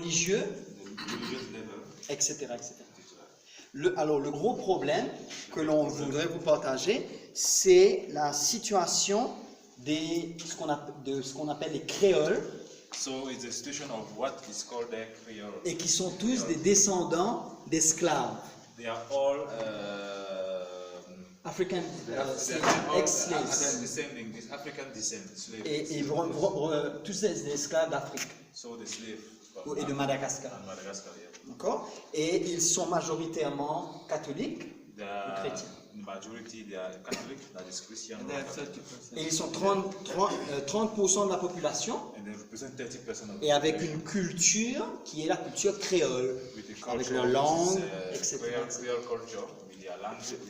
religieux, etc. etc. Alors, le gros problème que l'on voudrait vous partager, c'est la situation de ce qu'on appelle les créoles, So it's a situation of what is called the Creole. et qui sont tous des descendants d'esclaves. They are all African all ex-slaves. descending, this African descent, slaves. Et tous des esclaves d'Afrique So the slave from et de Madagascar. and Madagascar, yeah. D'accord? Et ils sont majoritairement catholiques The ou chrétiens. majority they are Catholic, that is Christian. And they have 30%. Et ils sont 30% de la population, And they represent 30% of the et avec population. une culture qui est la culture créole, With the avec culture, leur langue, which is, etc. Creole culture, with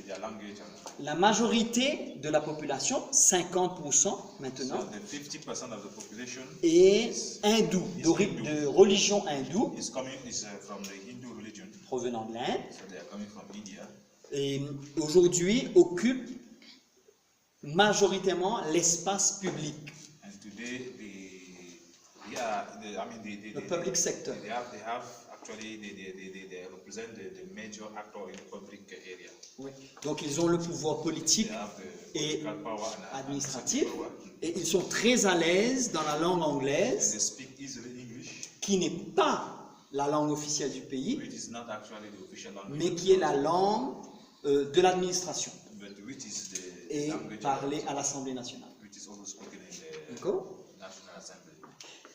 their language. La majorité de la population, 50% maintenant, So the 50% of the population est hindoue, de religion hindoue, is from the Hindu religion. provenant de l'Inde, So they are coming from India. et aujourd'hui occupe majoritairement l'espace public, And today le public sector. They have actually they represent the major actor in the public area. Oui. Donc ils ont le pouvoir politique They have the et political power and administratif, executive power. et ils sont très à l'aise dans la langue And anglaise, they speak easily English, qui n'est pas la langue officielle du pays, which is not actually the official language, mais qui est la langue de l'administration but which is the et language parlée à l'Assemblée nationale. which is also spoken in the D'accord? National Assembly.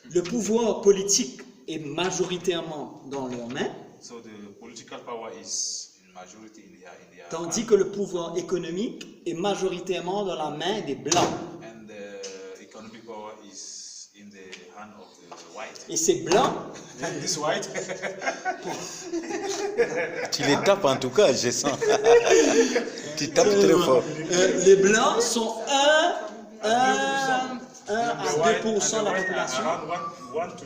Le pouvoir politique est majoritairement dans leurs mains, So the political power is in majority in their tandis que le pouvoir économique est majoritairement dans la main des Blancs. and the economic power is in the hand of the white. Et ces Blancs, This white, Tu les tapes en tout cas, je sens. Tu tapes très fort. les Blancs sont 1 à 2% de la population around 1 to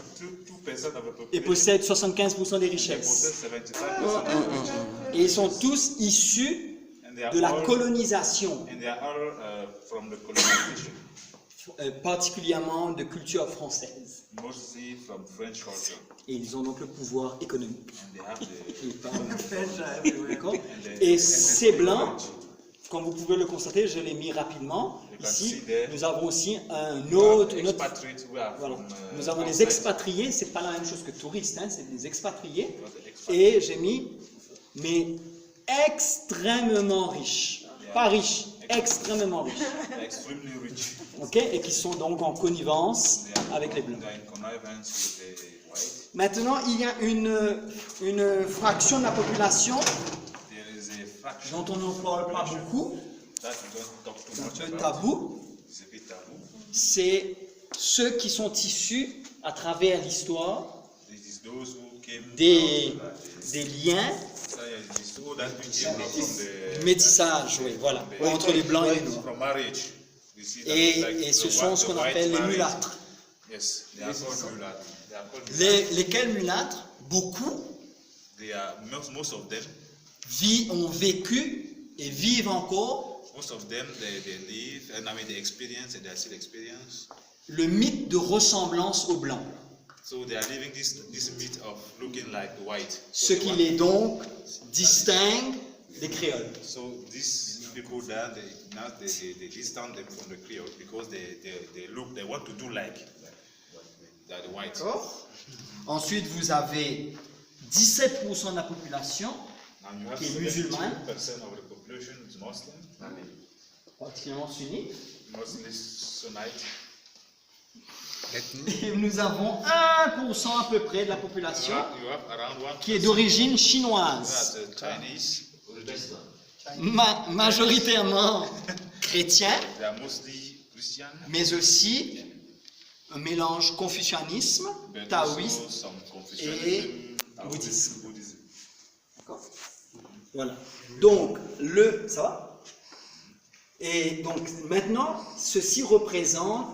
2% of the population. et possèdent 75% des They richesses. possess 75% of the richesses. Et ils sont tous issus And they are de la all- colonisation, And they are all from the colonization, particulièrement de culture française. mostly from French culture. Et ils ont donc le pouvoir économique. And they have the Ils parlent- French are everywhere. D'accord? and Et they ces speak Blancs, French. comme vous pouvez le constater, je l'ai mis rapidement. You can Ici, see there. nous avons aussi une We have autre. expatriates who are Voilà. from, Nous avons des outside. expatriés, c'est pas la même chose que touristes, hein, c'est des expatriés. We have the expatriates. Et j'ai mis, mais extrêmement riches. Pas riches, extrêmement riches. They are extremely rich. Ok? Et qui sont donc en connivence avec les Blancs. They are in connivance with the white. Maintenant, il y a une fraction de la population There is a fraction dont on n'en parle pas beaucoup, that we don't talk too c'est un much peu about. tabou, It's a bit taboo. c'est ceux qui sont issus à travers l'histoire This is those who came des, out of des liens it's all that we came out from du the métissage, oui, voilà, entre les blancs et les noirs. from marriage. You see that like Et ce the sont white- ce qu'on the white appelle les marriage. mulâtres. Yes, they are called mulâtres. They are called mulâtres. Lesquels mulâtres, beaucoup, They are most of them. ont vécu et vivent encore Most of them they live and they experience and they still experience. le mythe de ressemblance aux blancs. So they are living this myth of looking like the white. Ce qui les donc distingue des créoles. So these people that they distance them from the Creole because they want to do like the white. D'accord. Ensuite, vous avez 17% de la population, Now you have Qui est 72% musulman. of the population is Muslim, particulièrement sunnite, mostly Sunnite. et nous avons 1% à peu près de la population You have around 1% qui est d'origine who chinoise, are the Chinese origin. majoritairement chrétien, They are mostly Christian, mais aussi un mélange confucianisme, but taoïste. also some et Confucianism, bouddhisme. Buddhism. D'accord. Voilà. Donc, ça va? Et donc, maintenant, ceci représente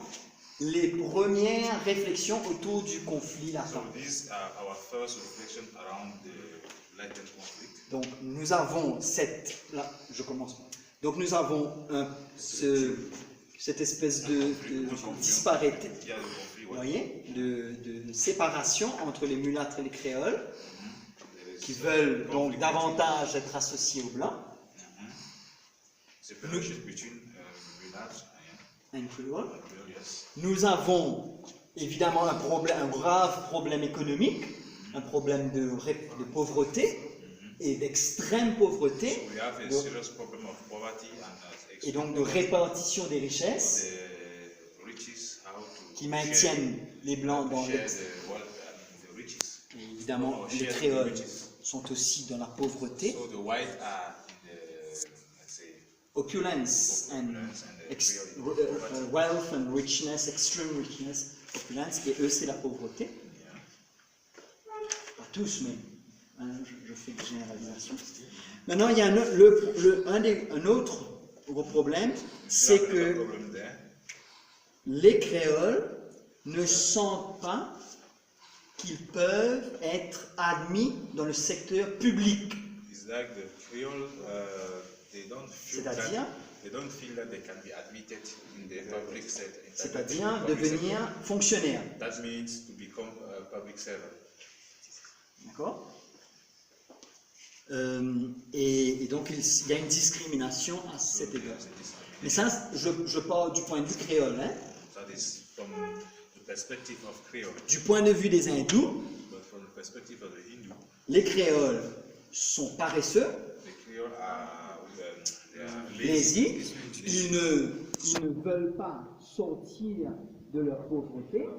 les premières réflexions autour du conflit So latin. these are our first reflection around the latent conflict. Donc, nous avons là, je commence. Donc, nous avons cette espèce de disparité Il y a le conflit vous voyez, de séparation entre les mulâtres et les créoles, qui veulent donc davantage être associés aux blancs. Separation between mulattoes And Creole. and Creole, yes. Nous avons évidemment un grave problème économique, un problème de pauvreté et d'extrême pauvreté, So we have a serious problem of poverty and et donc de répartition des richesses the riches, how to qui maintiennent les blancs dans share l'ex. the wealth and the riches. Et évidemment, Or les share the créoles riches. sont aussi dans la pauvreté, So the white are in the, let's say, opulence and opulence and the Creole wealth and richness, extreme richness, opulence, et eux c'est la pauvreté. yeah. Pas tous, mais hein, je fais des généralisations. Maintenant, il y a un autre gros problème, c'est Another que problem there. les créoles ne sentent pas qu'ils peuvent être admis dans le secteur public. It's like the Creole, they don't feel C'est-à-dire that they can be admitted in the public sector. C'est-à-dire devenir fonctionnaire. That means to become a public servant. D'accord et donc il y a une discrimination à cet égard. Mais ça, je parle du point de vue créole. Hein. That is from the perspective of Creole. Du point de vue des hindous, But from the perspective of the Hindu, les créoles sont paresseux, the Creole are, they are lazy, ils ne veulent pas sortir de leur pauvreté.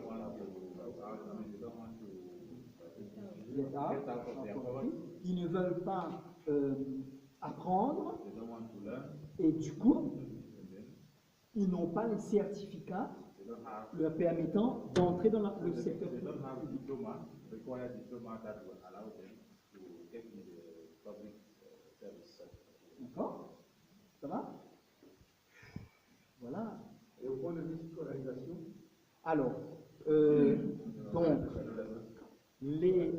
Ils ne veulent pas apprendre et du coup, ils n'ont pas les certificats leur permettant d'entrer dans le secteur public. D'accord? Ça va? Voilà. Et au point de vue scolarisation, Alors, donc, les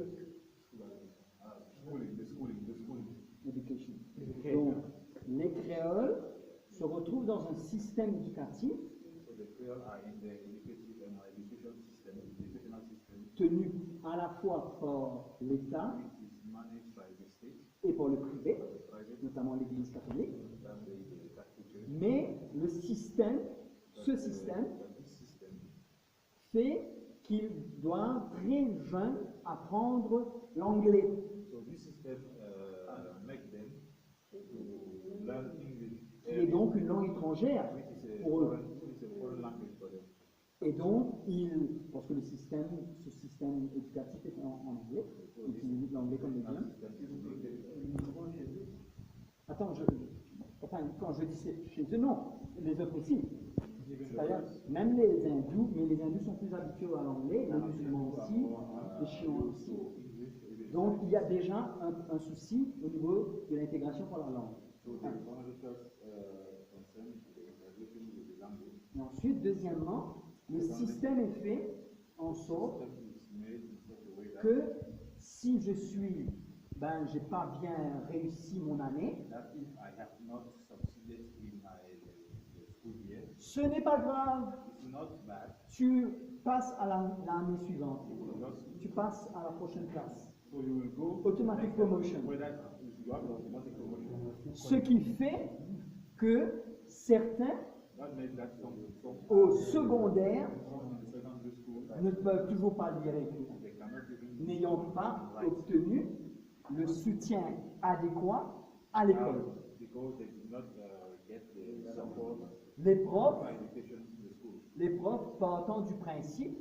education. Donc, les créoles se retrouvent dans un système éducatif so the Creole are in the educational system, tenu à la fois par l'État which is managed by the state, et par le privé, private, notamment l'Église catholique. and the Catholic Church. Mais ce système This system fait qu'ils doivent très jeunes apprendre l'anglais. So this system make them to learn English, Qui est donc une langue étrangère which is a pour eux. foreign language for them. Et donc, parce que ce système éducatif est en anglais, ils utilisent l'anglais comme médium. Attends, quand je dis chez eux, non, les autres aussi. C'est-à-dire, même les hindous, mais les hindous sont plus habitués à l'anglais, les musulmans aussi, les chinois aussi. Donc, il y a déjà un souci au niveau de l'intégration par la langue. Et ensuite, deuxièmement, le système est fait en sorte que si je suis, j'ai pas bien réussi mon année, ce n'est pas grave, tu passes à l'année suivante, tu passes à la prochaine classe. Automatic promotion. Ce qui fait que certains au secondaire ne peuvent toujours pas lire et écrire, n'ayant pas obtenu le soutien adéquat à l'école. Les profs partant du principe